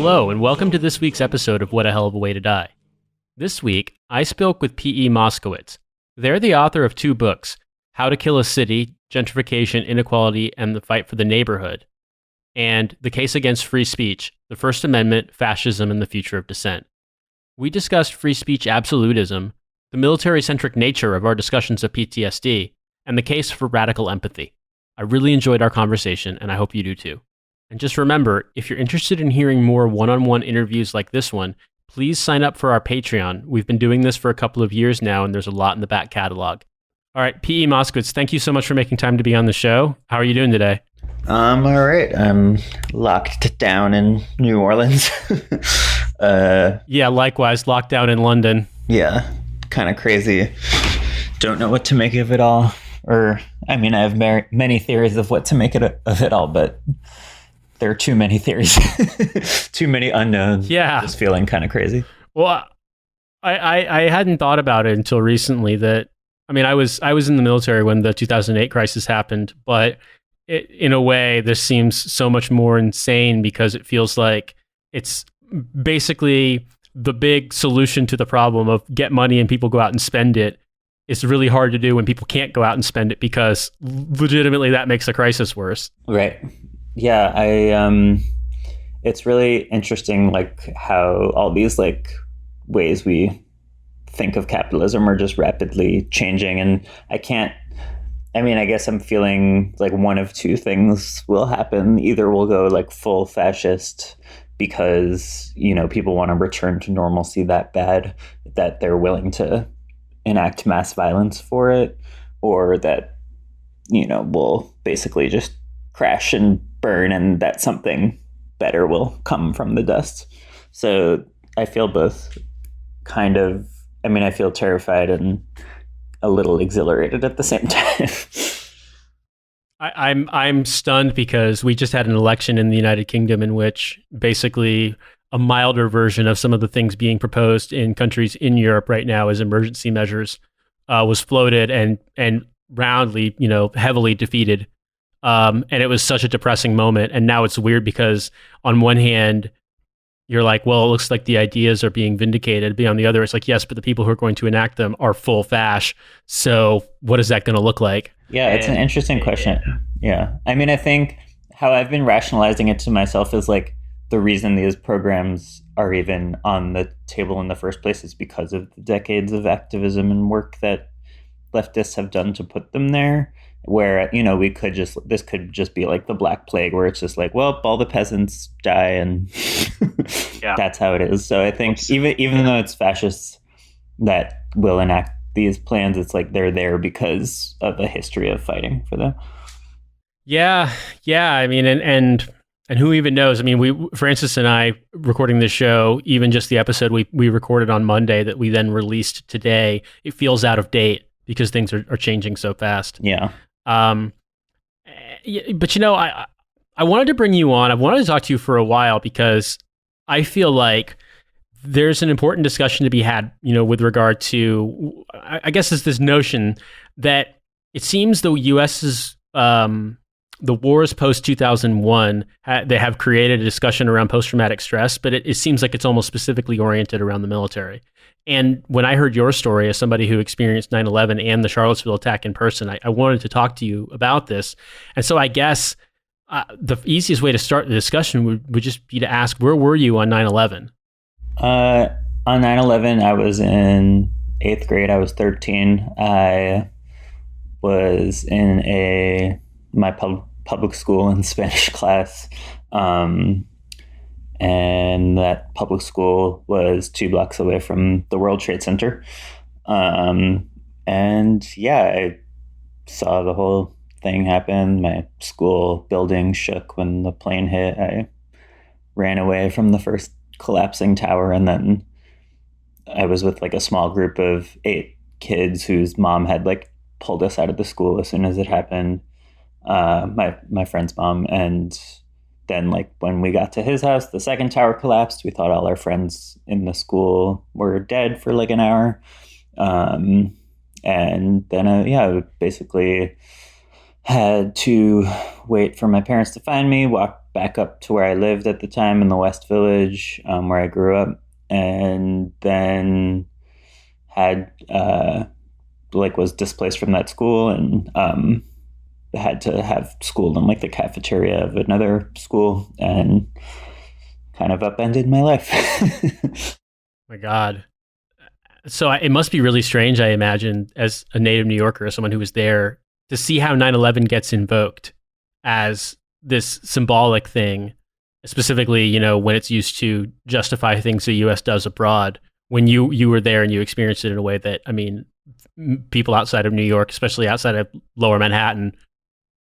Hello, and welcome to this week's episode of What a Hell of a Way to Die. This week, I spoke with P.E. Moskowitz. They're the author of two books, How to Kill a City, Gentrification, Inequality, and the Fight for the Neighborhood, and The Case Against Free Speech, the First Amendment, Fascism, and the Future of Dissent. We discussed free speech absolutism, the military-centric nature of our discussions of PTSD, and the case for radical empathy. I really enjoyed our conversation, and I hope you do too. And just remember, if you're interested in hearing more one-on-one interviews like this one, please sign up for our Patreon. We've been doing this for a couple of years now, and there's a lot in the back catalog. All right, P.E. Moskowitz, thank you so much for making time to be on the show. How are you doing today? I'm all right. I'm locked down in New Orleans. Yeah, likewise, locked down in London. Yeah, kind of crazy. Don't know what to make of it all. I have many theories of what to make of it all, but there are too many theories. Too many unknowns. Yeah. Just feeling kind of crazy. Well, I hadn't thought about it until recently I was in the military when the 2008 crisis happened, but in a way, this seems so much more insane because it feels like it's basically the big solution to the problem of get money and people go out and spend it. It's really hard to do when people can't go out and spend it because legitimately that makes the crisis worse. Right. Yeah, it's really interesting, like how all these like ways we think of capitalism are just rapidly changing. And I guess I'm feeling like one of two things will happen. Either we'll go like full fascist because, people want to return to normalcy that bad that they're willing to enact mass violence for it, or that, we'll basically just crash and burn and that something better will come from the dust. So I feel both I feel terrified and a little exhilarated at the same time. I'm stunned because we just had an election in the United Kingdom in which basically a milder version of some of the things being proposed in countries in Europe right now as emergency measures was floated and roundly, heavily defeated. And it was such a depressing moment. And now it's weird because on one hand, you're like, well, it looks like the ideas are being vindicated. But on the other, it's like, yes, but the people who are going to enact them are full fash. So what is that going to look like? Yeah, it's an interesting question. Yeah. I think how I've been rationalizing it to myself is like the reason these programs are even on the table in the first place is because of the decades of activism and work that leftists have done to put them there. Where, this could just be like the Black Plague, where it's just like, well, all the peasants die and yeah. That's how it is. So I think even though it's fascists that will enact these plans, it's like they're there because of a history of fighting for them. Yeah. And who even knows? Francis and I recording this show, even just the episode we recorded on Monday that we then released today, it feels out of date because things are changing so fast. Yeah. But I wanted to bring you on. I've wanted to talk to you for a while because I feel like there's an important discussion to be had, with regard to, I guess it's this notion that it seems the U.S.'s, the wars post-2001, they have created a discussion around post-traumatic stress, but it seems like it's almost specifically oriented around the military. And when I heard your story as somebody who experienced 9/11 and the Charlottesville attack in person, I wanted to talk to you about this. And so I guess the easiest way to start the discussion would just be to ask, where were you on 9/11? On 9/11, I was in 8th grade. I was 13. I was in my public school in Spanish class. And that public school was 2 blocks away from the World Trade Center. I saw the whole thing happen. My school building shook when the plane hit. I ran away from the first collapsing tower, and then I was with like a small group of 8 kids whose mom had like pulled us out of the school as soon as it happened. My friend's mom. And then like when we got to his house, the second tower collapsed. We thought all our friends in the school were dead for like an hour. And then, basically had to wait for my parents to find me, walk back up to where I lived at the time in the West Village, where I grew up, and then had was displaced from that school and had to have school in like the cafeteria of another school, and kind of upended my life. My God. So it must be really strange, I imagine, as a native New Yorker, as someone who was there, to see how 9/11 gets invoked as this symbolic thing, specifically, you know, when it's used to justify things the U.S. does abroad. When you were there and you experienced it in a way that, I mean, people outside of New York, especially outside of Lower Manhattan,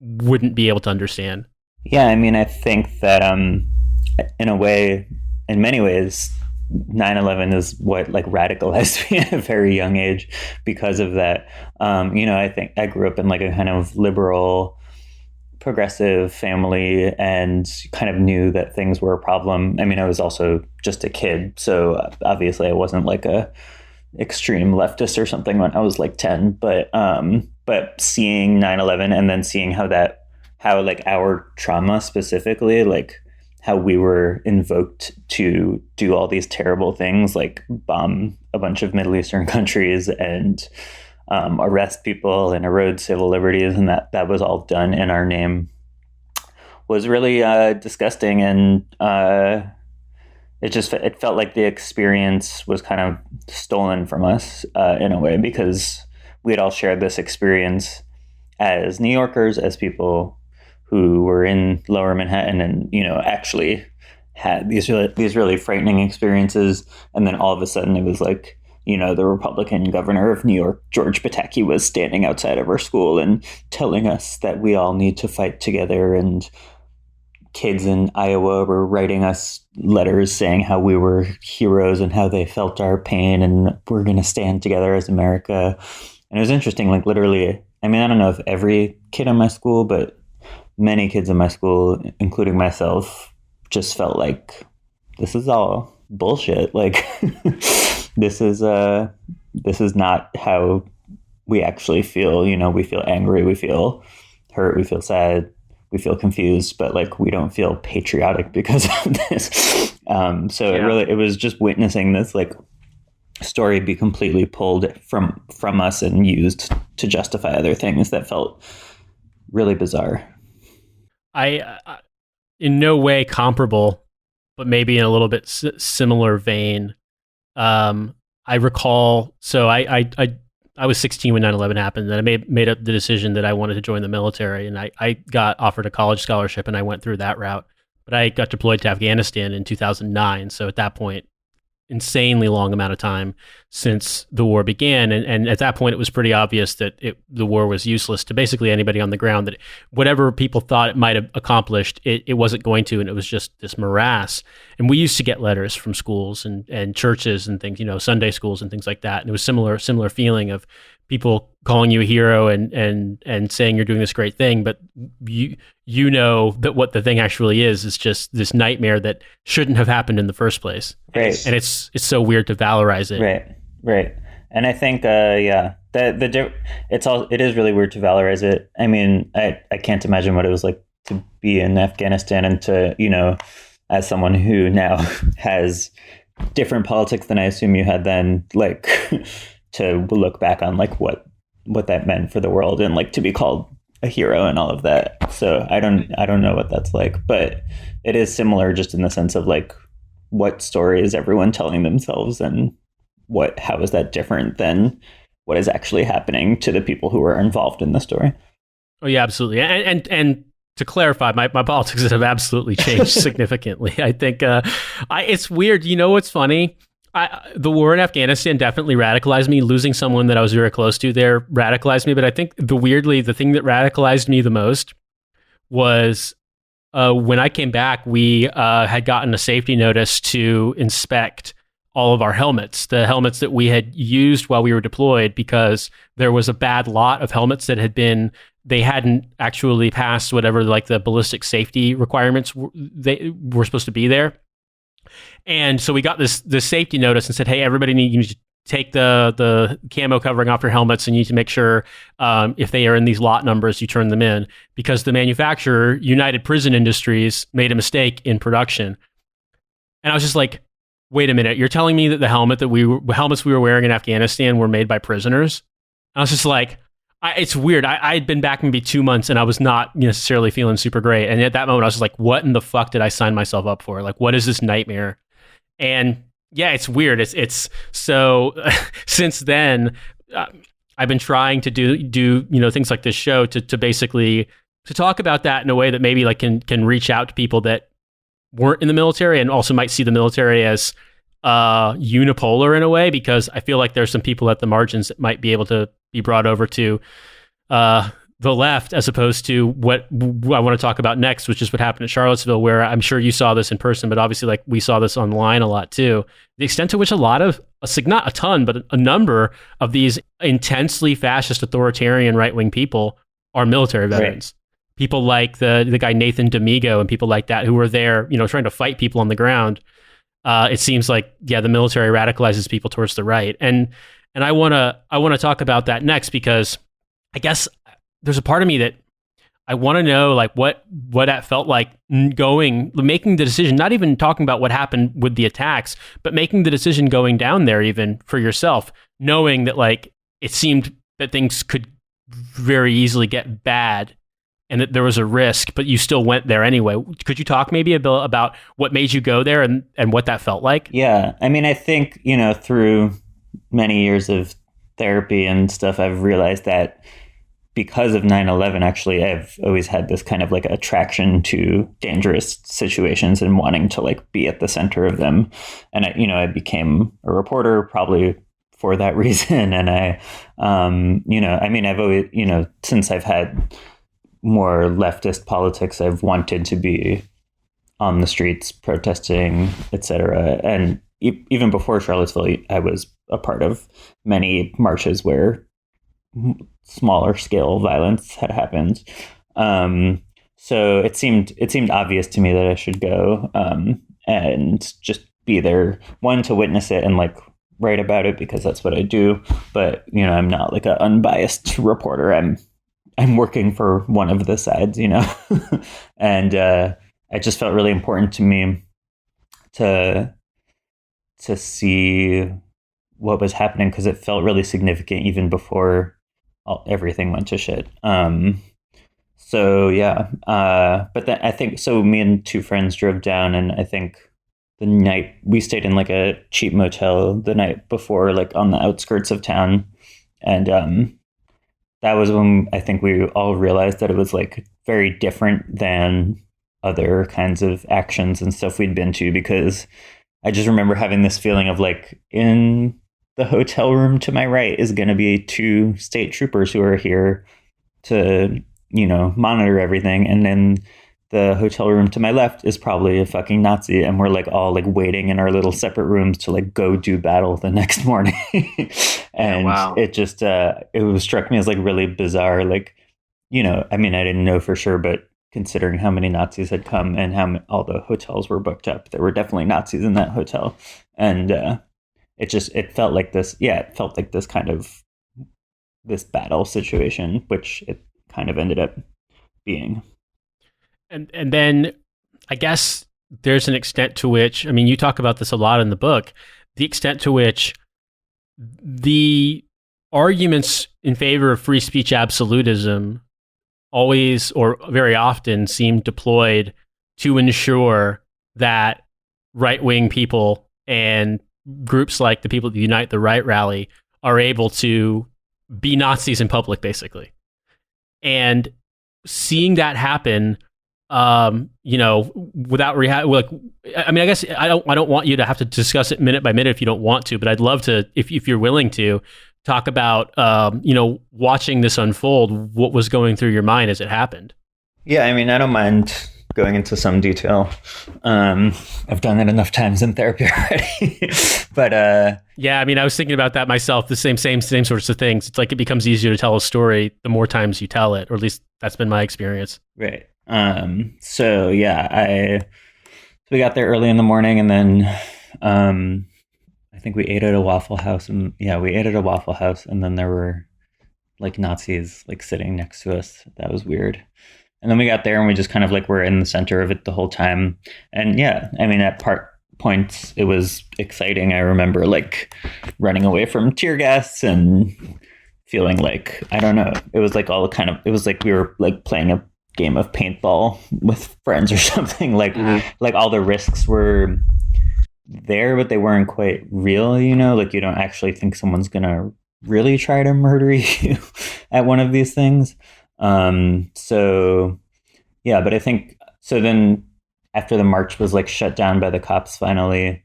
wouldn't be able to understand. Yeah, I mean, I think that in a way, in many ways, 9/11 is what like radicalized me at a very young age because of that. You know, I think I grew up in like a kind of liberal, progressive family and kind of knew that things were a problem. I mean, I was also just a kid, so obviously I wasn't like a extreme leftist or something when I was like 10, but seeing 9/11 and then seeing how like our trauma specifically, like how we were invoked to do all these terrible things, like bomb a bunch of Middle Eastern countries and arrest people and erode civil liberties, and that was all done in our name, was really disgusting. And it felt like the experience was kind of stolen from us in a way, because we had all shared this experience as New Yorkers, as people who were in Lower Manhattan, and you know actually had these really frightening experiences. And then all of a sudden, it was like, you know, the Republican governor of New York, George Pataki, was standing outside of our school and telling us that we all need to fight together. And kids in Iowa were writing us letters saying how we were heroes and how they felt our pain and we're going to stand together as America. And it was interesting, like literally, I mean, I don't know if every kid in my school, but many kids in my school, including myself, just felt like this is all bullshit. Like this is not how we actually feel. You know, we feel angry, we feel hurt, we feel sad, we feel confused, but like we don't feel patriotic because of this. It was just witnessing this like story be completely pulled from us and used to justify other things that felt really bizarre. I in no way comparable, but maybe in a little bit similar vein. I recall, so I was 16 when 9/11 happened, and I made up the decision that I wanted to join the military, and I got offered a college scholarship, and I went through that route. But I got deployed to Afghanistan in 2009, so at that point, insanely long amount of time since the war began, and at that point it was pretty obvious that the war was useless to basically anybody on the ground, that whatever people thought it might have accomplished, it wasn't going to, and it was just this morass. And we used to get letters from schools and churches and things, you know, Sunday schools and things like that, and it was similar feeling of people calling you a hero and saying you're doing this great thing, but you know that what the thing actually is just this nightmare that shouldn't have happened in the first place. Right. And it's so weird to valorize it. Right. And I think it is really weird to valorize it. I mean, I can't imagine what it was like to be in Afghanistan and to, you know, as someone who now has different politics than I assume you had then, like to look back on like what that meant for the world and like to be called a hero and all of that. So I don't know what that's like, but it is similar just in the sense of like, what story is everyone telling themselves, and how is that different than what is actually happening to the people who are involved in the story? Oh yeah, absolutely. And to clarify, my politics have absolutely changed significantly. I think it's weird. You know what's funny? The war in Afghanistan definitely radicalized me. Losing someone that I was very close to there radicalized me. But I think the thing that radicalized me the most was when I came back, we had gotten a safety notice to inspect all of our helmets, the helmets that we had used while we were deployed, because there was a bad lot of helmets that they hadn't actually passed whatever like the ballistic safety requirements they were supposed to be there. And so we got this safety notice and said, hey, everybody take the camo covering off your helmets, and you need to make sure if they are in these lot numbers, you turn them in, because the manufacturer, United Prison Industries, made a mistake in production. And I was just like, wait a minute, you're telling me that the helmets we were wearing in Afghanistan were made by prisoners? And I was just like, it's weird. I'd been back maybe 2 months, and I was not necessarily feeling super great. And at that moment, I was just like, what in the fuck did I sign myself up for? Like, what is this nightmare? And yeah, it's weird. It's so since then, I've been trying to do things like this show to basically to talk about that in a way that maybe like can reach out to people that weren't in the military and also might see the military as unipolar in a way, because I feel like there's some people at the margins that might be able to be brought over to the left, as opposed to what I want to talk about next, which is what happened at Charlottesville, where I'm sure you saw this in person, but obviously like we saw this online a lot too. The extent to which a lot of, not a ton, but a number of these intensely fascist, authoritarian, right-wing people are military veterans. Right. People like the guy Nathan D'Amigo and people like that who were there, trying to fight people on the ground. It seems like, yeah, the military radicalizes people towards the right. And I want to talk about that next, because I guess there's a part of me that I want to know, like, what that felt like making the decision, not even talking about what happened with the attacks, but making the decision going down there, even for yourself, knowing that like it seemed that things could very easily get bad and that there was a risk, but you still went there anyway. Could you talk maybe about what made you go there and what that felt like? Yeah. I mean, I think, through many years of therapy and stuff, I've realized that because of 9/11, actually, I've always had this kind of like attraction to dangerous situations and wanting to like be at the center of them. And I became a reporter probably for that reason. And I've always, since I've had more leftist politics, I've wanted to be on the streets protesting, etc. And even before Charlottesville, I was a part of many marches where smaller scale violence had happened. So it seemed obvious to me that I should go and just be there, one, to witness it and like write about it, because that's what I do. But I'm not like an unbiased reporter. I'm working for one of the sides, and it just felt really important to me to see what was happening, because it felt really significant even before everything went to shit. So yeah, but then I think, so me and two friends drove down, and I think the night we stayed in like a cheap motel the night before, like on the outskirts of town. And that was when I think we all realized that it was like very different than other kinds of actions and stuff we'd been to, because I just remember having this feeling of like, in the hotel room to my right is going to be two state troopers who are here to, monitor everything. And then the hotel room to my left is probably a fucking Nazi. And we're like all like waiting in our little separate rooms to like go do battle the next morning. And wow. It just, it struck me as like really bizarre. Like, I mean, I didn't know for sure, but considering how many Nazis had come and how all the hotels were booked up, there were definitely Nazis in that hotel. And it felt like this. Yeah, it felt like this kind of this battle situation, which it kind of ended up being. And then I guess there's an extent to which, I mean, you talk about this a lot in the book, the extent to which the arguments in favor of free speech absolutism always or very often seem deployed to ensure that right-wing people and groups like the people that Unite the Right rally are able to be Nazis in public, basically. And seeing that happen, without I guess I don't want you to have to discuss it minute by minute if you don't want to, but I'd love to, if you're willing to, talk about, watching this unfold, what was going through your mind as it happened. Yeah, I mean, I don't mind going into some detail. I've done it enough times in therapy already. But yeah, I mean, I was thinking about that myself. The same sorts of things. It's like it becomes easier to tell a story the more times you tell it, or at least that's been my experience. Right. So yeah, we got there early in the morning, and then I think we ate at a Waffle House, and we ate at a Waffle House, and then there were like Nazis like sitting next to us. That was weird. And then we got there and we just kind of like were in the center of it the whole time. And yeah, I mean, at points it was exciting. I remember like running away from tear gas and feeling like, I don't know, it was like it was like we were like playing a game of paintball with friends or something. Like, like all the risks were there, but they weren't quite real, you know, like you don't actually think someone's gonna really try to murder you at one of these things. So yeah, but I think so then after the march was like shut down by the cops finally,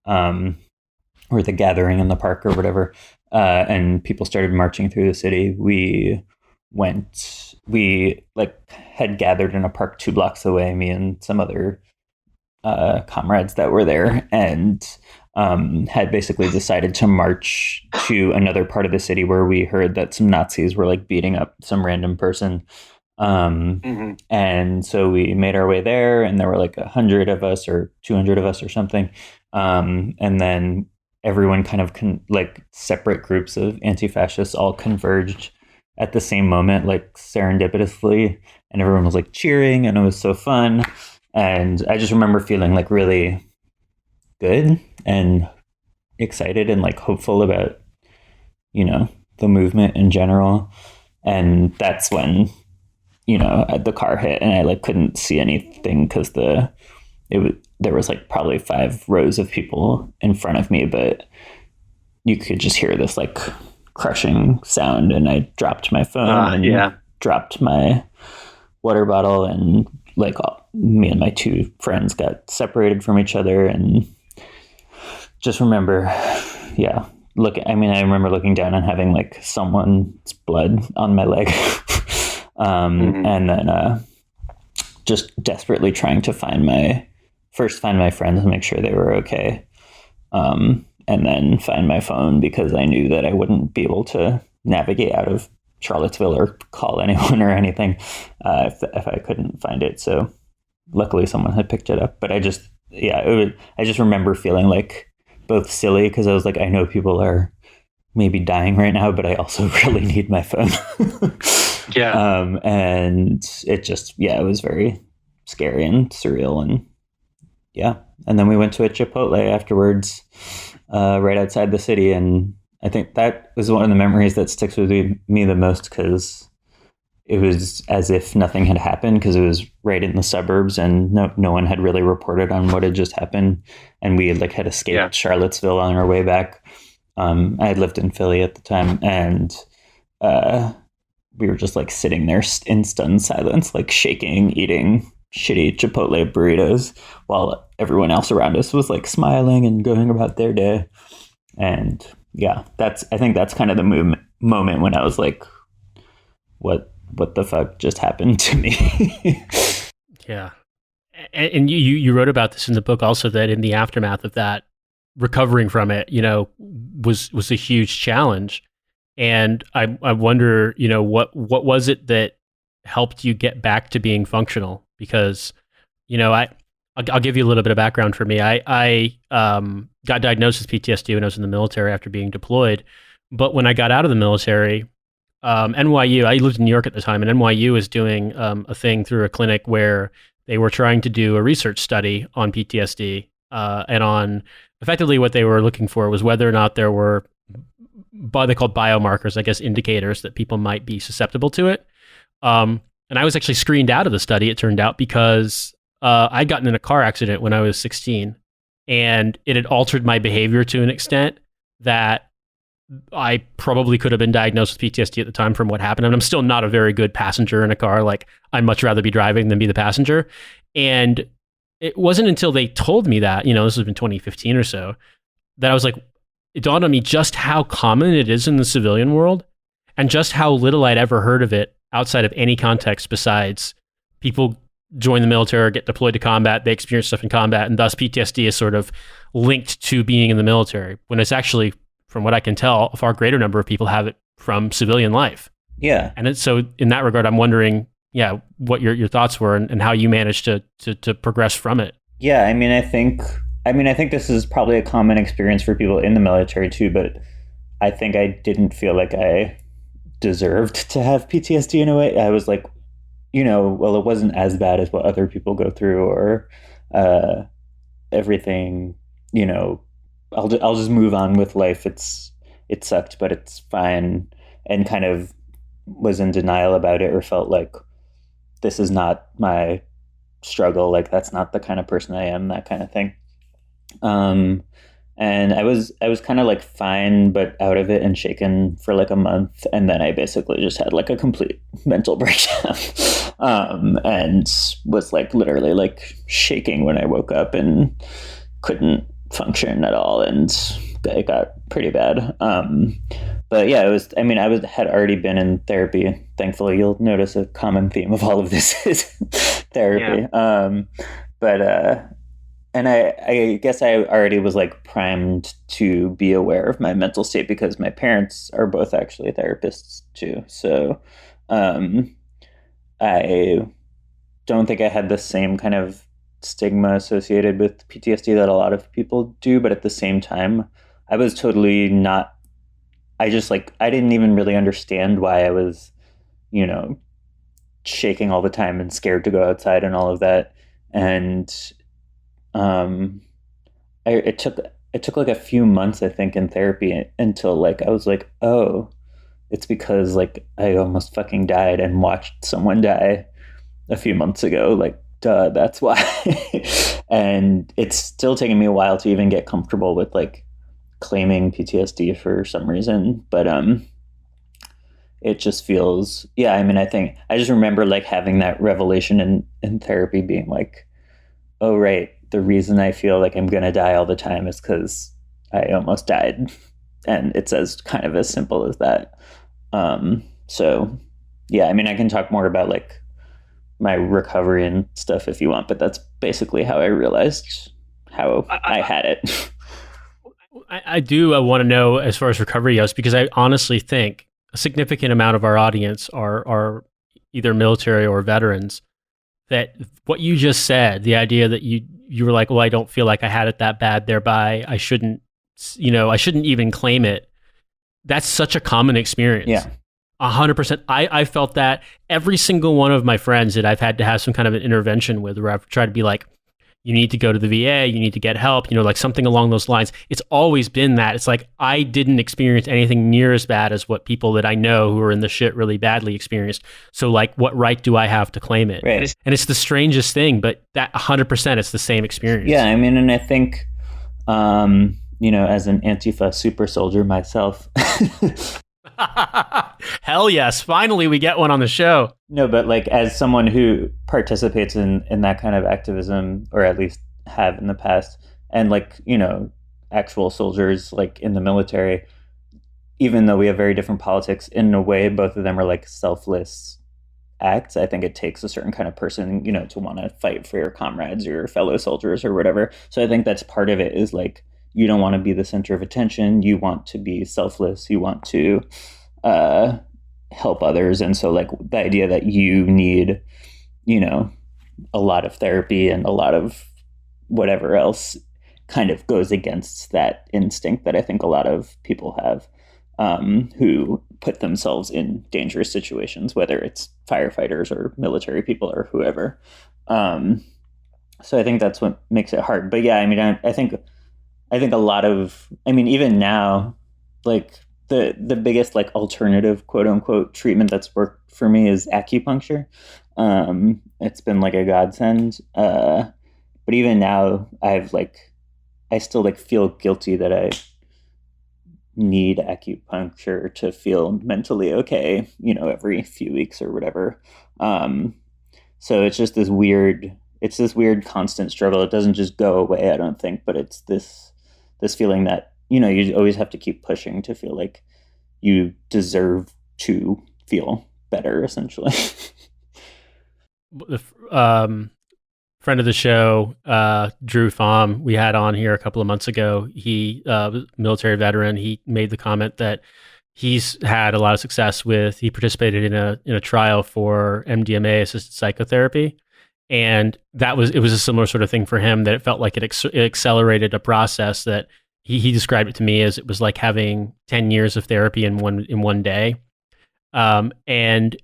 or the gathering in the park or whatever, and people started marching through the city, we like had gathered in a park 2 blocks away, me and some other comrades that were there, and had basically decided to march to another part of the city where we heard that some Nazis were like beating up some random person. And so we made our way there, and there were like 100 of us or 200 of us or something. And then everyone kind of like separate groups of anti-fascists all converged at the same moment, like serendipitously, and everyone was like cheering, and it was so fun. And I just remember feeling like really good and excited and like hopeful about, you know, the movement in general. And that's when, you know, the car hit and I like couldn't see anything because there was like probably 5 rows of people in front of me, but you could just hear this like crushing sound, and I dropped my phone and dropped my water bottle, and like me and my 2 friends got separated from each other. And just remember, I remember looking down and having like someone's blood on my leg. And then just desperately trying to find my friends and make sure they were okay. And then find my phone, because I knew that I wouldn't be able to navigate out of Charlottesville or call anyone or anything if I couldn't find it. So luckily someone had picked it up. But I just remember feeling like both silly, because I was like, I know people are maybe dying right now, but I also really need my phone. And it just, it was very scary and surreal. And and then we went to a Chipotle afterwards, right outside the city. And I think that was one of the memories that sticks with me the most, because it was as if nothing had happened, because it was right in the suburbs and no one had really reported on what had just happened. And we had escaped Charlottesville on our way back. I had lived in Philly at the time, and we were just like sitting there in stunned silence, like shaking, eating shitty Chipotle burritos, while everyone else around us was like smiling and going about their day. And I think that's kind of the moment when I was like, what the fuck just happened to me? Yeah. And you wrote about this in the book also, that in the aftermath of that, recovering from it, you know, was a huge challenge. And I wonder, you know, what was it that helped you get back to being functional? Because, you know, I'll give you a little bit of background for me. I got diagnosed with PTSD when I was in the military after being deployed. But when I got out of the military, NYU, I lived in New York at the time, and NYU was doing a thing through a clinic where they were trying to do a research study on PTSD, and on effectively what they were looking for was whether or not there were what they called biomarkers, I guess, indicators that people might be susceptible to it. And I was actually screened out of the study, it turned out, because I'd gotten in a car accident when I was 16, and it had altered my behavior to an extent that I probably could have been diagnosed with PTSD at the time from what happened. And I'm still not a very good passenger in a car. Like, I'd much rather be driving than be the passenger. And it wasn't until they told me that, you know, this was in 2015 or so, that I was like, it dawned on me just how common it is in the civilian world, and just how little I'd ever heard of it outside of any context besides people join the military or get deployed to combat, they experience stuff in combat, and thus PTSD is sort of linked to being in the military, when it's actually, from what I can tell, a far greater number of people have it from civilian life. Yeah. And so in that regard, I'm wondering, what your thoughts were, and how you managed to progress from it. Yeah, I mean, I think I mean, I think this is probably a common experience for people in the military too, but I think I didn't feel like I deserved to have PTSD in a way. I was like, well, it wasn't as bad as what other people go through, or everything, I'll just move on with life. It sucked, but it's fine, and kind of was in denial about it, or felt like this is not my struggle. Like that's not the kind of person I am, that kind of thing. And I was kind of like fine, but out of it and shaken for like a month. And then I basically just had like a complete mental breakdown. And was like literally like shaking when I woke up and couldn't function at all. And it got pretty bad. But yeah, had already been in therapy. Thankfully, you'll notice a common theme of all of this is therapy. Yeah. And I guess I already was like primed to be aware of my mental state because my parents are both actually therapists too. So I don't think I had the same kind of stigma associated with PTSD that a lot of people do. But at the same time, I was totally not, I didn't even really understand why I was, shaking all the time and scared to go outside and all of that. And it took like a few months, I think, in therapy until like I was like, oh, it's because like I almost fucking died and watched someone die a few months ago. Like, duh, that's why. And it's still taking me a while to even get comfortable with like claiming PTSD for some reason, but it just feels, yeah. I mean, I think I just remember like having that revelation in therapy, being like, oh right, the reason I feel like I'm gonna die all the time is because I almost died, and it's as kind of as simple as that. So yeah, I mean, I can talk more about like my recovery and stuff if you want, but that's basically how I realized how I had it. I do want to know as far as recovery goes, because I honestly think a significant amount of our audience are either military or veterans. That what you just said, the idea that you were like, well, I don't feel like I had it that bad, thereby I shouldn't even claim it. That's such a common experience. Yeah. 100%. I felt that. Every single one of my friends that I've had to have some kind of an intervention with, where I've tried to be like, you need to go to the VA, you need to get help, like something along those lines. It's always been that. It's like, I didn't experience anything near as bad as what people that I know who are in the shit really badly experienced. So like, what right do I have to claim it? Right. And it's the strangest thing, but that 100%, it's the same experience. Yeah. I mean, and I think, as an Antifa super soldier myself, hell yes, finally we get one on the show. No, but like as someone who participates in that kind of activism, or at least have in the past, and like actual soldiers like in the military, even though we have very different politics, in a way both of them are like selfless acts. I think it takes a certain kind of person to want to fight for your comrades or your fellow soldiers or whatever. So I think that's part of it, is like, you don't want to be the center of attention. You want to be selfless. You want to help others. And so like the idea that you need, a lot of therapy and a lot of whatever else kind of goes against that instinct that I think a lot of people have, who put themselves in dangerous situations, whether it's firefighters or military people or whoever. So I think that's what makes it hard. But yeah, I mean, I think a lot of, even now, like the biggest like alternative quote unquote treatment that's worked for me is acupuncture. It's been like a godsend. But even now I still like feel guilty that I need acupuncture to feel mentally okay, every few weeks or whatever. So it's just this weird constant struggle. It doesn't just go away, I don't think, but it's this feeling that, you always have to keep pushing to feel like you deserve to feel better, essentially. The friend of the show, Drew Pham, we had on here a couple of months ago. He military veteran. He made the comment that he's had a lot of success with. He participated in a trial for MDMA assisted psychotherapy, And it was a similar sort of thing for him, that it felt like it accelerated a process that he described it to me as it was like having 10 years of therapy in one day. And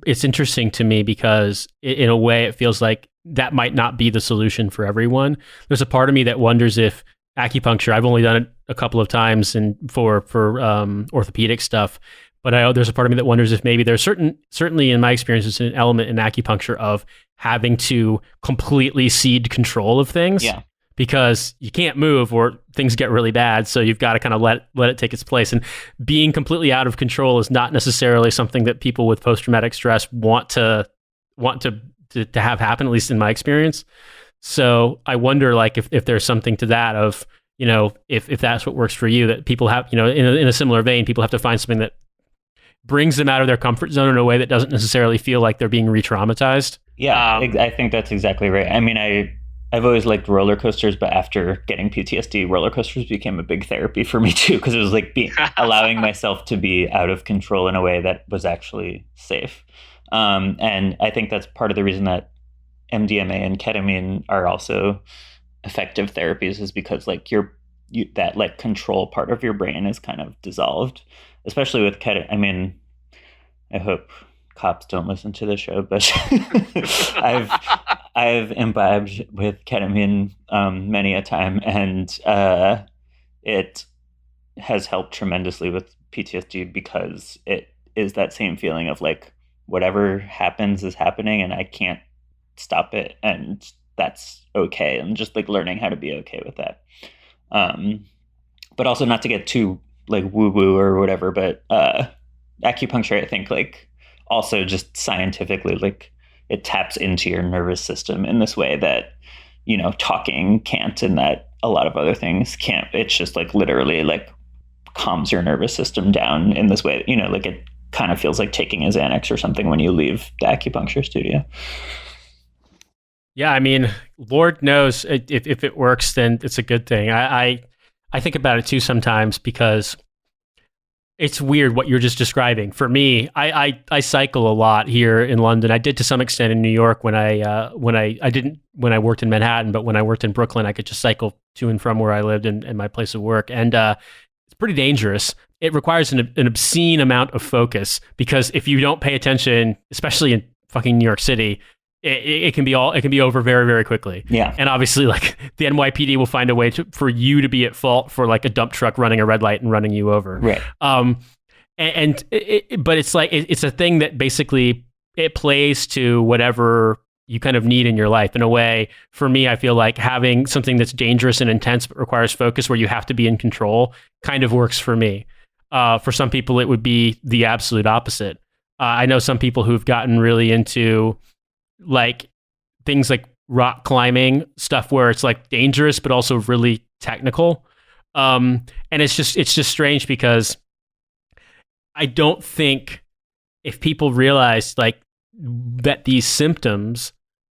it's interesting to me because in a way it feels like that might not be the solution for everyone. There's a part of me that wonders if acupuncture, I've only done it a couple of times and for orthopedic stuff, but there's a part of me that wonders if maybe there's certainly in my experience, there's an element in acupuncture of having to completely cede control of things. Yeah. Because you can't move or things get really bad. So you've got to kind of let it take its place. And being completely out of control is not necessarily something that people with post-traumatic stress want to have happen, at least in my experience. So I wonder, like, if there's something to that of, you know, if that's what works for you, that people have, you know, in a similar vein, people have to find something that brings them out of their comfort zone in a way that doesn't necessarily feel like they're being re-traumatized. Yeah, I think that's exactly right. I mean, I've always liked roller coasters, but after getting PTSD, roller coasters became a big therapy for me too, because it was like allowing myself to be out of control in a way that was actually safe. And I think that's part of the reason that MDMA and ketamine are also effective therapies, is because like that like control part of your brain is kind of dissolved, especially with ketamine. I mean, I hope cops don't listen to the show, but I've imbibed with ketamine many a time, and it has helped tremendously with PTSD, because it is that same feeling of like whatever happens is happening and I can't stop it, and that's okay, and just like learning how to be okay with that. But also not to get too like woo-woo or whatever, but acupuncture, I think, like also just scientifically, like it taps into your nervous system in this way that, you know, talking can't, and that a lot of other things can't. It's just like literally like calms your nervous system down in this way that, you know, like it kind of feels like taking a Xanax or something when you leave the acupuncture studio. Yeah, I mean, Lord knows if it works, then it's a good thing. I think about it too sometimes, because it's weird what you're just describing. For me, I cycle a lot here in London. I did to some extent in New York when I worked in Manhattan, but when I worked in Brooklyn, I could just cycle to and from where I lived and my place of work. And it's pretty dangerous. It requires an obscene amount of focus, because if you don't pay attention, especially in fucking New York City, it can be over very, very quickly. Yeah. And obviously, like, the NYPD will find a way for you to be at fault for like a dump truck running a red light and running you over. Right. But it's like, it's a thing that basically it plays to whatever you kind of need in your life. In a way, for me, I feel like having something that's dangerous and intense but requires focus, where you have to be in control, kind of works for me. For some people, it would be the absolute opposite. I know some people who've gotten really into like things like rock climbing, stuff where it's like dangerous but also really technical. And it's just strange, because I don't think if people realize like that these symptoms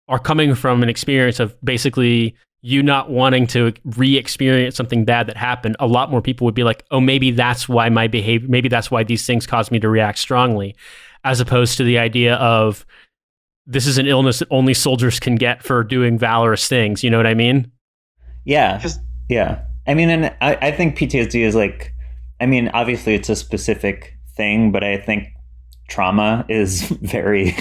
are coming from an experience of basically you not wanting to re-experience something bad that happened, a lot more people would be like, oh, maybe that's why my behavior, maybe that's why these things cause me to react strongly, as opposed to the idea of this is an illness that only soldiers can get for doing valorous things. You know what I mean? Yeah. Yeah. I mean, and I think PTSD is like, I mean, obviously it's a specific thing, but I think trauma is very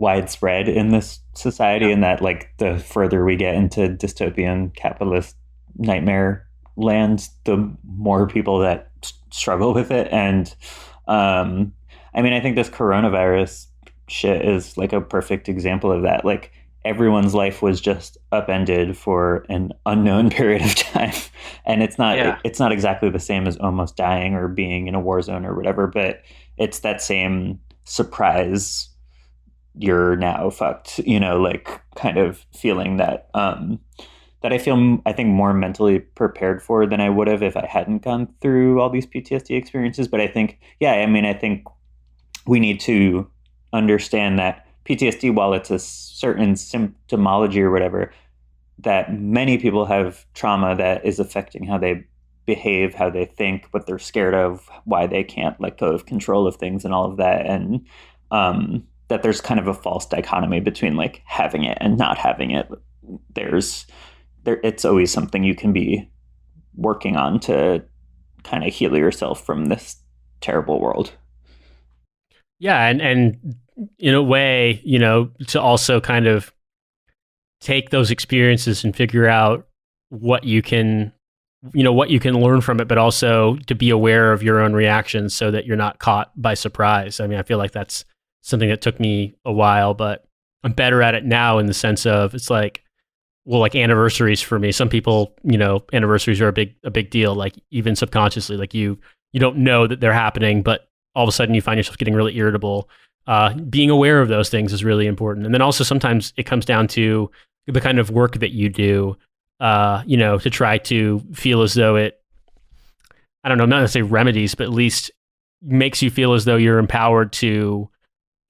widespread in this society, and that like the further we get into dystopian capitalist nightmare lands, the more people that struggle with it. And I mean, I think this coronavirus shit is like a perfect example of that. Like everyone's life was just upended for an unknown period of time, and it's not exactly the same as almost dying or being in a war zone or whatever, but it's that same surprise, you're now fucked, you know, like kind of feeling that that I think more mentally prepared for than I would have if I hadn't gone through all these PTSD experiences. But I think we need to understand that PTSD, while it's a certain symptomology or whatever, that many people have trauma that is affecting how they behave, how they think, what they're scared of, why they can't let go of control of things and all of that. And that there's kind of a false dichotomy between like having it and not having it. It's always something you can be working on to kind of heal yourself from this terrible world. Yeah, and in a way, to also kind of take those experiences and figure out what you can learn from it, but also to be aware of your own reactions so that you're not caught by surprise. I mean, I feel like that's something that took me a while, but I'm better at it now in the sense of it's like, well, like anniversaries for me, some people, anniversaries are a big deal, like even subconsciously, like you don't know that they're happening, but all of a sudden you find yourself getting really irritable. Being aware of those things is really important. And then also sometimes it comes down to the kind of work that you do, to try to feel as though it, I don't know, not necessarily remedies, but at least makes you feel as though you're empowered to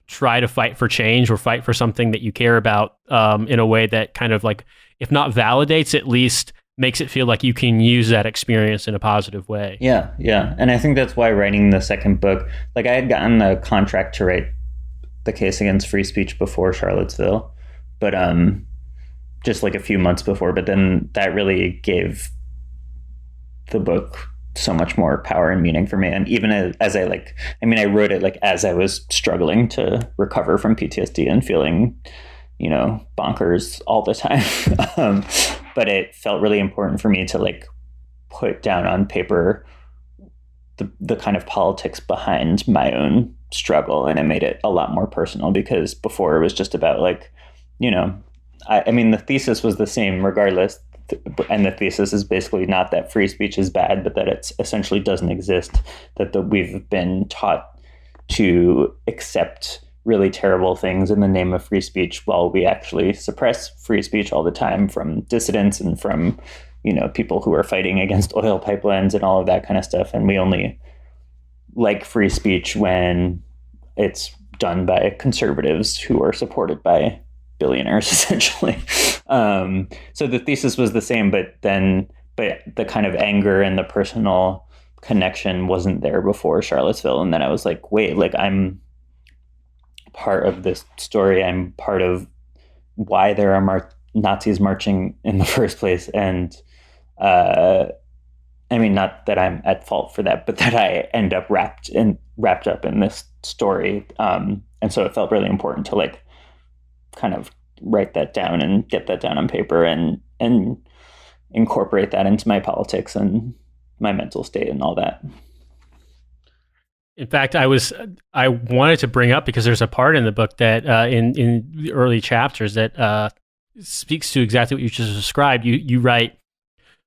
try to fight for change or fight for something that you care about, in a way that kind of like, if not validates, at least makes it feel like you can use that experience in a positive way. Yeah. And I think that's why writing the second book, like I had gotten the contract to write the case against free speech before Charlottesville, but just like a few months before, but then that really gave the book so much more power and meaning for me. And even as I wrote it like as I was struggling to recover from PTSD and feeling, bonkers all the time. But it felt really important for me to like put down on paper the kind of politics behind my own struggle. And it made it a lot more personal, because before it was just about like, I mean, the thesis was the same regardless. And the thesis is basically not that free speech is bad, but that it essentially doesn't exist, that we've been taught to accept really terrible things in the name of free speech, while we actually suppress free speech all the time from dissidents and from, people who are fighting against oil pipelines and all of that kind of stuff. And we only like free speech when it's done by conservatives who are supported by billionaires, essentially. So the thesis was the same, but the kind of anger and the personal connection wasn't there before Charlottesville. And then I was like, wait, like I'm part of this story. I'm part of why there are Nazis marching in the first place. And I mean, not that I'm at fault for that, but that I end up wrapped up in this story. And so it felt really important to like kind of write that down and get that down on paper and incorporate that into my politics and my mental state and all that. In fact, I wanted to bring up, because there's a part in the book that in the early chapters that speaks to exactly what you just described. You write,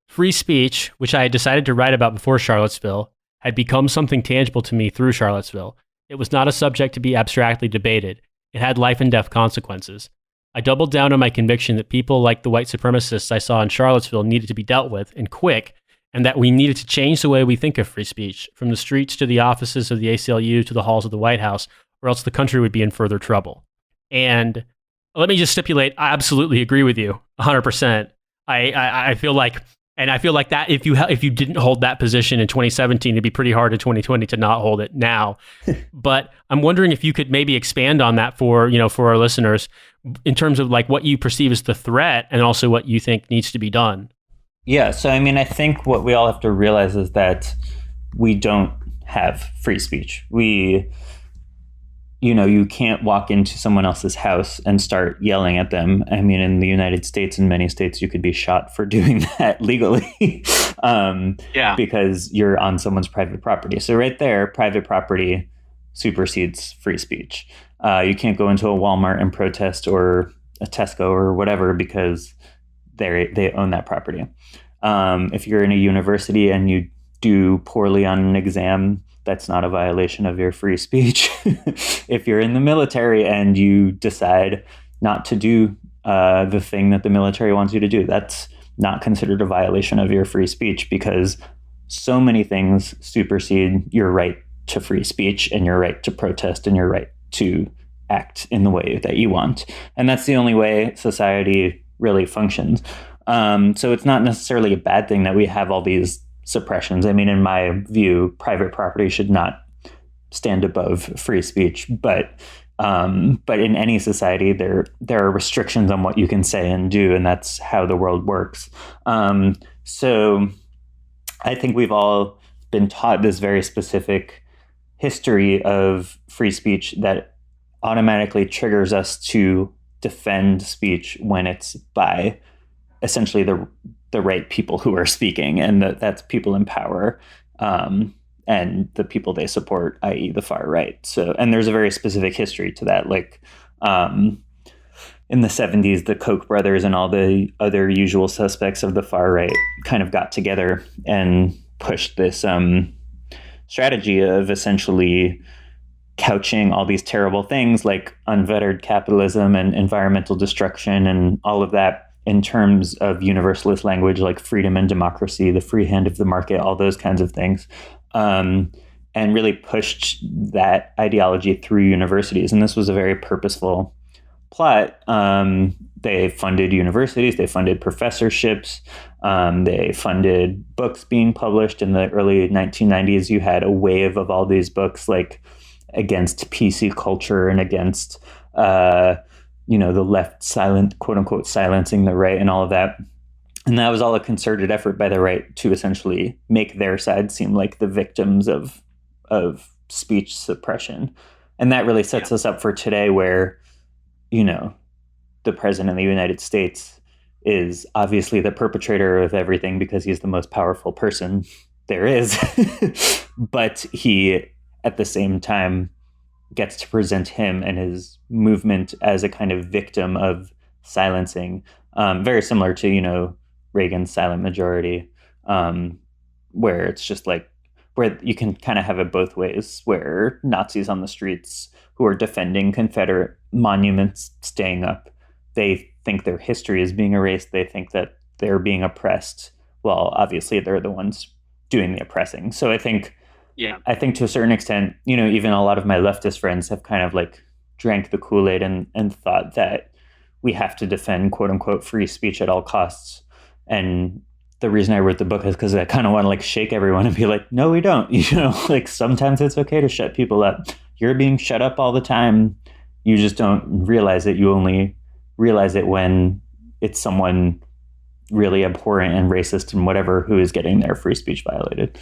free speech, which I had decided to write about before Charlottesville, had become something tangible to me through Charlottesville. It was not a subject to be abstractly debated. It had life and death consequences. I doubled down on my conviction that people like the white supremacists I saw in Charlottesville needed to be dealt with, and quick, and that we needed to change the way we think of free speech, from the streets to the offices of the ACLU to the halls of the White House, or else the country would be in further trouble. And let me just stipulate, I absolutely agree with you, 100%. I feel like that if you didn't hold that position in 2017, it'd be pretty hard in 2020 to not hold it now. But I'm wondering if you could maybe expand on that for our listeners, in terms of like what you perceive as the threat and also what you think needs to be done. Yeah. So, I mean, I think what we all have to realize is that we don't have free speech. You can't walk into someone else's house and start yelling at them. I mean, in the United States, in many states, you could be shot for doing that legally. Because you're on someone's private property. So right there, private property supersedes free speech. You can't go into a Walmart and protest, or a Tesco or whatever, because they own that property. If you're in a university and you do poorly on an exam, that's not a violation of your free speech. If you're in the military and you decide not to do the thing that the military wants you to do, that's not considered a violation of your free speech, because so many things supersede your right to free speech and your right to protest and your right to act in the way that you want. And that's the only way society really functions. So it's not necessarily a bad thing that we have all these suppressions. I mean, in my view, private property should not stand above free speech, but But in any society, there are restrictions on what you can say and do, and that's how the world works. So I think we've all been taught this very specific history of free speech that automatically triggers us to defend speech when it's by essentially the right people who are speaking, and that's people in power. And the people they support, i.e. the far right. So, and there's a very specific history to that. Like in the 70s, the Koch brothers and all the other usual suspects of the far right kind of got together and pushed this strategy of essentially couching all these terrible things like unfettered capitalism and environmental destruction and all of that in terms of universalist language like freedom and democracy, the free hand of the market, all those kinds of things. And really pushed that ideology through universities. And this was a very purposeful plot. They funded universities, they funded professorships, they funded books being published. In the early 1990s, you had a wave of all these books like against PC culture and against, the left quote unquote, silencing the right and all of that. And that was all a concerted effort by the right to essentially make their side seem like the victims of speech suppression. And that really sets us up for today where, the president of the United States is obviously the perpetrator of everything because he's the most powerful person there is. But he, at the same time, gets to present him and his movement as a kind of victim of silencing, very similar to, Reagan's silent majority, where it's just like, where you can kind of have it both ways, where Nazis on the streets who are defending Confederate monuments staying up, they think their history is being erased. They think that they're being oppressed. Well, obviously they're the ones doing the oppressing. So I think to a certain extent, even a lot of my leftist friends have kind of like drank the Kool-Aid and thought that we have to defend quote unquote free speech at all costs. And the reason I wrote the book is because I kind of want to like shake everyone and be like, no, we don't. Like sometimes it's okay to shut people up. You're being shut up all the time. You just don't realize it. You only realize it when it's someone really abhorrent and racist and whatever who is getting their free speech violated.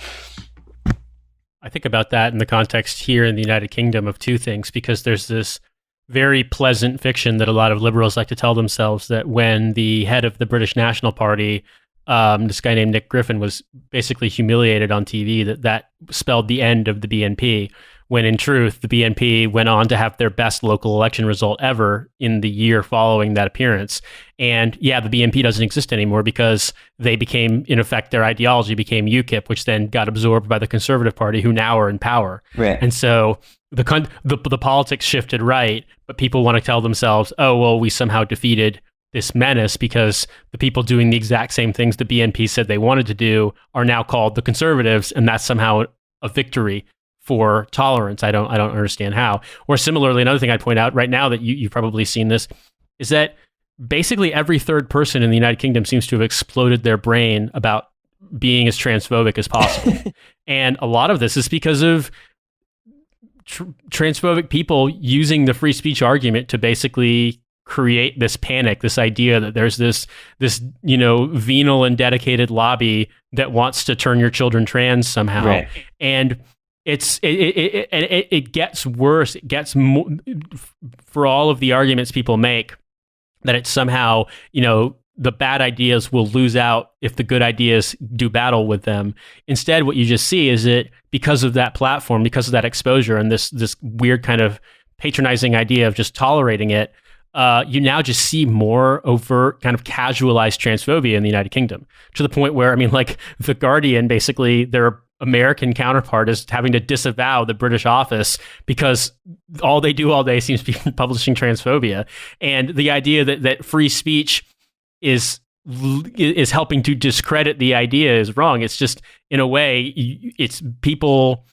I think about that in the context here in the United Kingdom of two things, because there's this very pleasant fiction that a lot of liberals like to tell themselves that when the head of the British National Party, this guy named Nick Griffin, was basically humiliated on TV, that spelled the end of the BNP, when in truth, the BNP went on to have their best local election result ever in the year following that appearance. And the BNP doesn't exist anymore because they became, in effect, their ideology became UKIP, which then got absorbed by the Conservative Party, who now are in power. Right. And so the politics shifted right, but people want to tell themselves, oh, well, we somehow defeated this menace because the people doing the exact same things the BNP said they wanted to do are now called the Conservatives, and that's somehow a victory for tolerance. I don't understand how. Or similarly, another thing I'd point out right now that you've probably seen this is that basically every third person in the United Kingdom seems to have exploded their brain about being as transphobic as possible. And a lot of this is because of transphobic people using the free speech argument to basically create this panic, this idea that there's this venal and dedicated lobby that wants to turn your children trans somehow. Right. And it gets worse. It gets more, for all of the arguments people make, that it's somehow, the bad ideas will lose out if the good ideas do battle with them. Instead, what you just see is that because of that platform, because of that exposure and this weird kind of patronizing idea of just tolerating it, you now just see more overt kind of casualized transphobia in the United Kingdom, to the point where, The Guardian, basically their American counterpart, is having to disavow the British office because all they do all day seems to be publishing transphobia. And the idea that free speech is helping to discredit the idea is wrong. It's just, in a way, it's people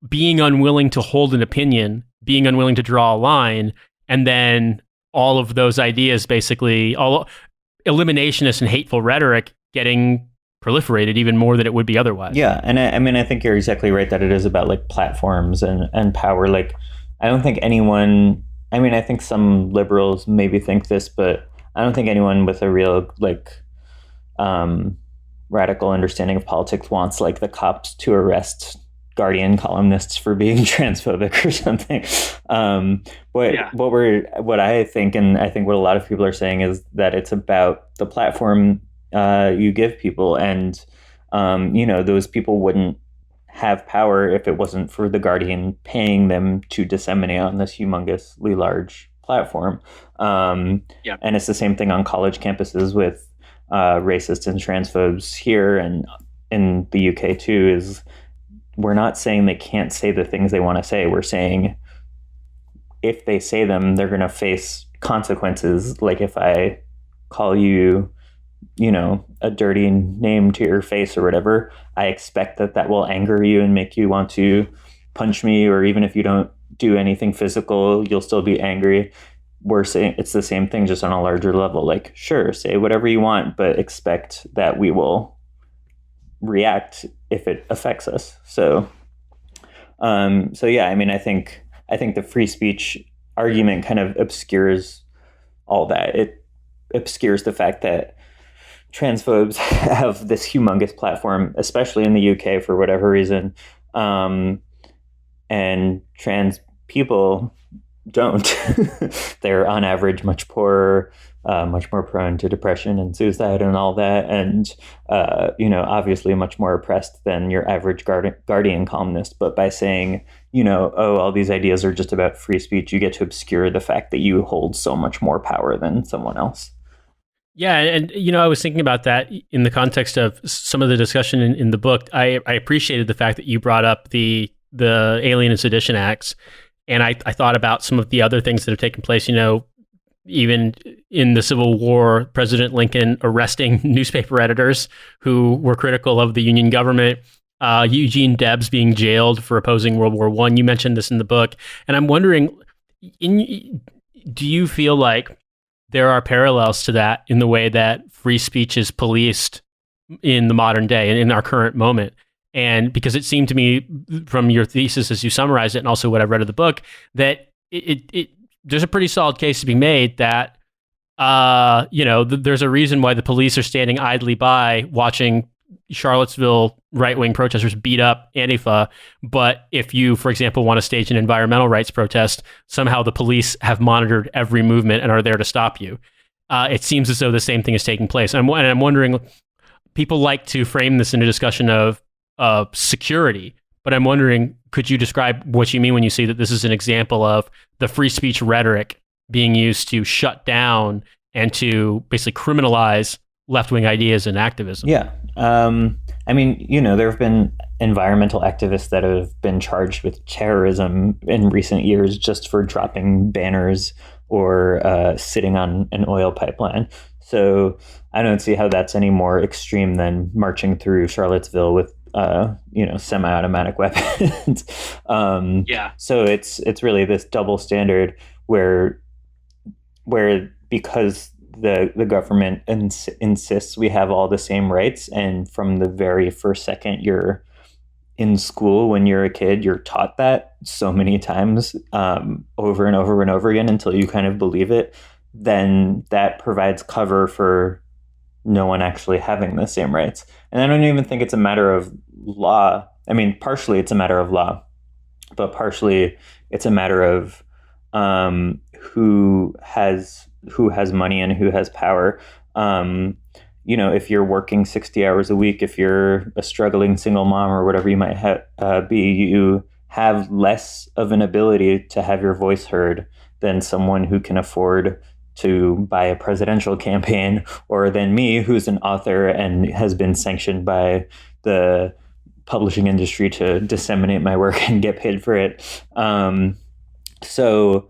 being unwilling to hold an opinion, being unwilling to draw a line, and then all of those ideas, basically, all eliminationist and hateful rhetoric getting proliferated even more than it would be otherwise. Yeah, and I think you're exactly right that it is about platforms and power. I don't think anyone I mean, I think some liberals maybe think this, but I don't think anyone with a real um, radical understanding of politics wants like the cops to arrest Guardian columnists for being transphobic or something. What I think, and I think what a lot of people are saying, is that it's about the platform you give people, and those people wouldn't have power if it wasn't for the Guardian paying them to disseminate on this humongously large platform. And it's the same thing on college campuses with racists and transphobes here and in the UK too. Is we're not saying they can't say the things they want to say. We're saying if they say them, they're going to face consequences. Like if I call you, a dirty name to your face or whatever, I expect that will anger you and make you want to punch me, or even if you don't do anything physical, you'll still be angry. We're saying it's the same thing, just on a larger level. Like, sure, say whatever you want, but expect that we will react if it affects us. So yeah, I mean, I think the free speech argument kind of obscures all that. It obscures the fact that transphobes have this humongous platform, especially in the UK for whatever reason, and trans people don't. They're on average much poorer, much more prone to depression and suicide and all that, and obviously much more oppressed than your average Guardian columnist. But by saying, all these ideas are just about free speech, you get to obscure the fact that you hold so much more power than someone else. Yeah, and I was thinking about that in the context of some of the discussion in the book. I appreciated the fact that you brought up the Alien and Sedition Acts, and I thought about some of the other things that have taken place. Even in the Civil War, President Lincoln arresting newspaper editors who were critical of the Union government. Eugene Debs being jailed for opposing World War I. You mentioned this in the book, and I'm wondering, do you feel like there are parallels to that in the way that free speech is policed in the modern day and in our current moment? And because it seemed to me from your thesis as you summarize it, and also what I've read of the book, that there's a pretty solid case to be made that, there's a reason why the police are standing idly by watching Charlottesville right-wing protesters beat up Antifa. But if you, for example, want to stage an environmental rights protest, somehow the police have monitored every movement and are there to stop you. It seems as though the same thing is taking place. And I'm wondering, people like to frame this in a discussion of security, but I'm wondering, could you describe what you mean when you say that this is an example of the free speech rhetoric being used to shut down and to basically criminalize left-wing ideas and activism? Yeah. I mean, there have been environmental activists that have been charged with terrorism in recent years just for dropping banners or sitting on an oil pipeline. So I don't see how that's any more extreme than marching through Charlottesville with semi-automatic weapons. So it's really this double standard where because the government insists we have all the same rights, and from the very first second you're in school when you're a kid, you're taught that so many times over and over and over again until you kind of believe it, then that provides cover for no one actually having the same rights. And I don't even think it's a matter of law. I mean, partially it's a matter of law, but partially it's a matter of who has money and who has power. If you're working 60 hours a week, if you're a struggling single mom or whatever you might be, you have less of an ability to have your voice heard than someone who can afford to buy a presidential campaign, or than me, who's an author and has been sanctioned by the publishing industry to disseminate my work and get paid for it. So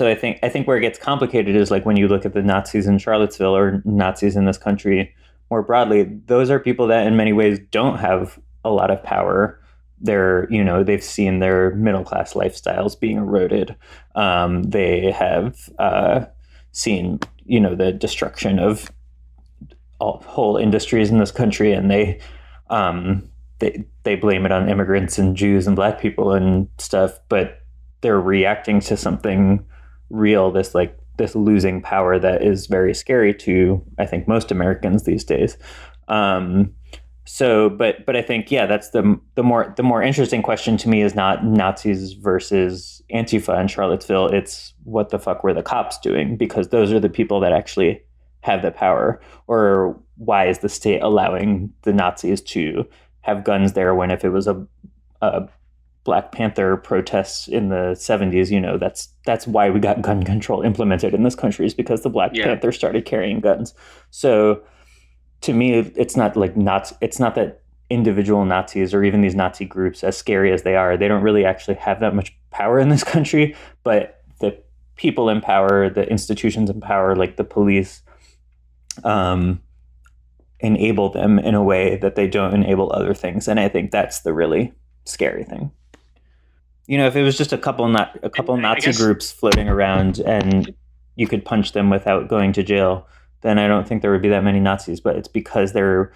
I think where it gets complicated is like when you look at the Nazis in Charlottesville or Nazis in this country more broadly, those are people that in many ways don't have a lot of power. They've seen their middle class lifestyles being eroded. They have seen the destruction of whole industries in this country, and they blame it on immigrants and Jews and Black people and stuff, but they're reacting to something real, this losing power that is very scary to, I think, most Americans these days. But I think, yeah, that's the more interesting question to me is not Nazis versus Antifa in Charlottesville. It's what the fuck were the cops doing? Because those are the people that actually have the power. Or why is the state allowing the Nazis to have guns there when if it was a Black Panther protests in the 70s, that's why we got gun control implemented in this country, is because the Black Panther started carrying guns. So to me, it's not that individual Nazis or even these Nazi groups, as scary as they are, they don't really actually have that much power in this country, but the people in power, the institutions in power, like the police, enable them in a way that they don't enable other things. And I think that's the really scary thing. If it was just a couple Nazi groups floating around and you could punch them without going to jail, then I don't think there would be that many Nazis. But it's because they're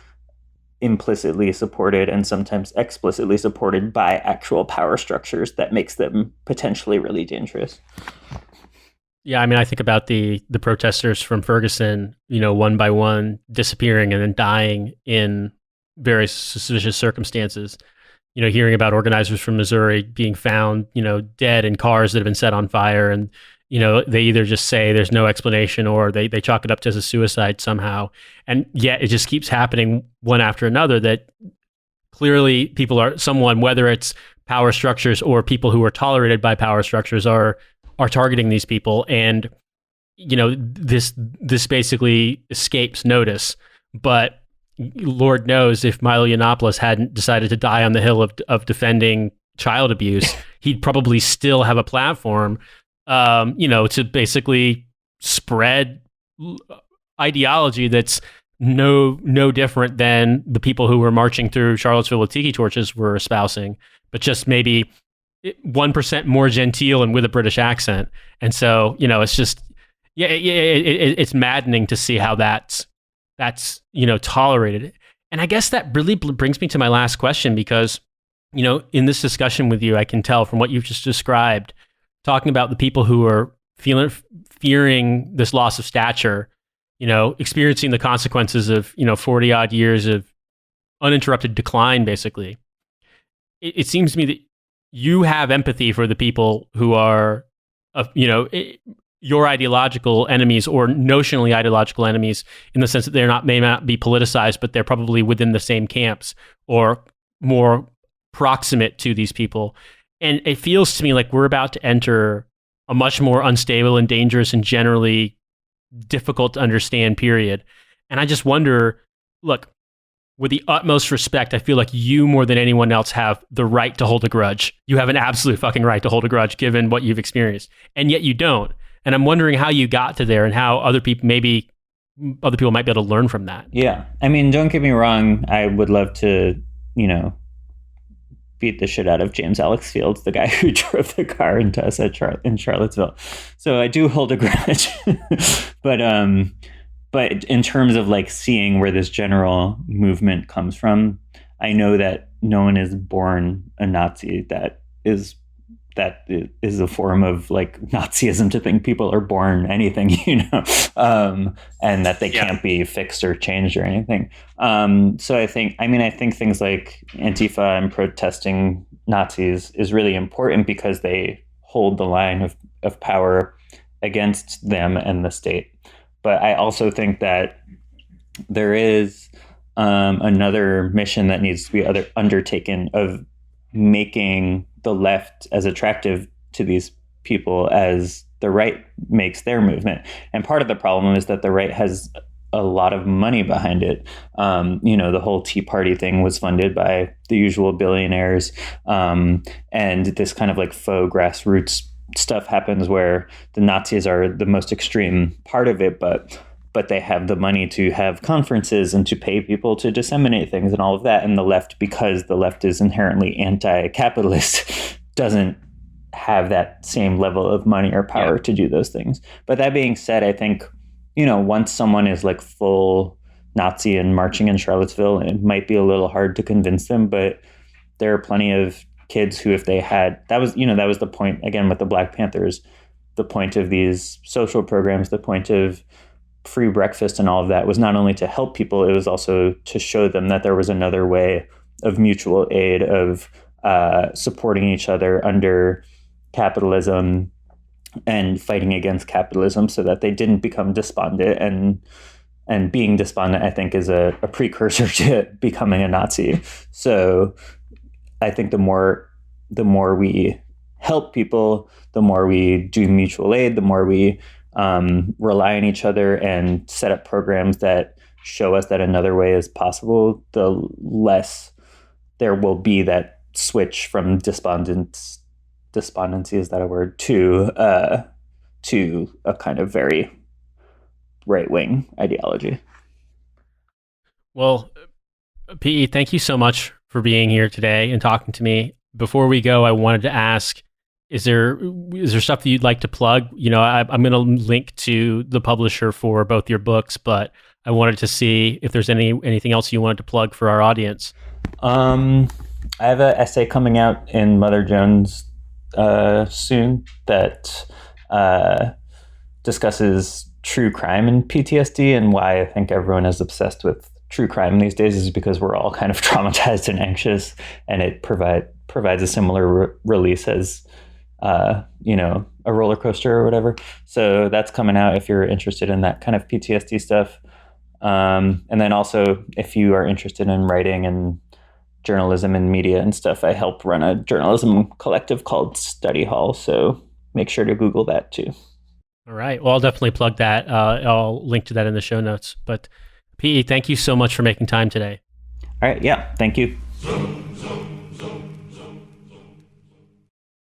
implicitly supported and sometimes explicitly supported by actual power structures that makes them potentially really dangerous. Yeah, I mean, I think about the protesters from Ferguson, one by one disappearing and then dying in very suspicious circumstances. Hearing about organizers from Missouri being found, dead in cars that have been set on fire. And, they either just say there's no explanation or they chalk it up to as a suicide somehow. And yet it just keeps happening one after another, that clearly whether it's power structures or people who are tolerated by power structures are targeting these people. And, this basically escapes notice. But Lord knows if Milo Yiannopoulos hadn't decided to die on the hill of defending child abuse, he'd probably still have a platform, to basically spread ideology that's no different than the people who were marching through Charlottesville with tiki torches were espousing, but just maybe 1% more genteel and with a British accent. And so, it's just, it's maddening to see how that's tolerated. And I guess that really brings me to my last question, because, in this discussion with you, I can tell from what you've just described, talking about the people who are fearing this loss of stature, experiencing the consequences of, 40 odd years of uninterrupted decline, basically. It seems to me that you have empathy for the people who are, your ideological enemies or notionally ideological enemies, in the sense that may not be politicized, but they're probably within the same camps or more proximate to these people. And it feels to me like we're about to enter a much more unstable and dangerous and generally difficult to understand period. And I just wonder, look, with the utmost respect, I feel like you more than anyone else have the right to hold a grudge. You have an absolute fucking right to hold a grudge given what you've experienced. And yet you don't. And I'm wondering how you got to there and how other people might be able to learn from that. Yeah. I mean, don't get me wrong. I would love to, beat the shit out of James Alex Fields, the guy who drove the car into us in Charlottesville. So I do hold a grudge. But in terms of like seeing where this general movement comes from, I know that no one is born a Nazi. That is a form of like Nazism to think people are born anything, and that they can't be fixed or changed or anything. So I think things like Antifa and protesting Nazis is really important because they hold the line of power against them and the state. But I also think that there is another mission that needs to be undertaken of making the left as attractive to these people as the right makes their movement. And part of the problem is that the right has a lot of money behind it. The whole Tea Party thing was funded by the usual billionaires. And this kind of like faux grassroots stuff happens where the Nazis are the most extreme part of it, but they have the money to have conferences and to pay people to disseminate things and all of that. And the left, because the left is inherently anti-capitalist, doesn't have that same level of money or power to do those things. But that being said, I think, once someone is like full Nazi and marching in Charlottesville, it might be a little hard to convince them, but there are plenty of kids who, if they had, that was the point again with the Black Panthers. the point of these social programs, the point of free breakfast and all of that was not only to help people, it was also to show them that there was another way of mutual aid, of supporting each other under capitalism and fighting against capitalism, so that they didn't become despondent. And being despondent, I think, is a precursor to becoming a Nazi. So I think the more we help people, the more we do mutual aid, the more we rely on each other and set up programs that show us that another way is possible, the less there will be that switch from despondency, is that a word, to a kind of very right-wing ideology. Well, PE, thank you so much for being here today and talking to me. Before we go, I wanted to ask, is there stuff that you'd like to plug? You know, I'm going to link to the publisher for both your books, but I wanted to see if there's anything else you wanted to plug for our audience. I have an essay coming out in Mother Jones soon that discusses true crime and PTSD, and why I think everyone is obsessed with true crime these days is because we're all kind of traumatized and anxious, and it provides a similar release as a roller coaster or whatever. So that's coming out if you're interested in that kind of PTSD stuff. And then also, if you are interested in writing and journalism and media and stuff, I help run a journalism collective called Study Hall. So make sure to Google that too. All right. Well, I'll definitely plug that. I'll link to that in the show notes. But PE, thank you so much for making time today. All right. Yeah. Thank you.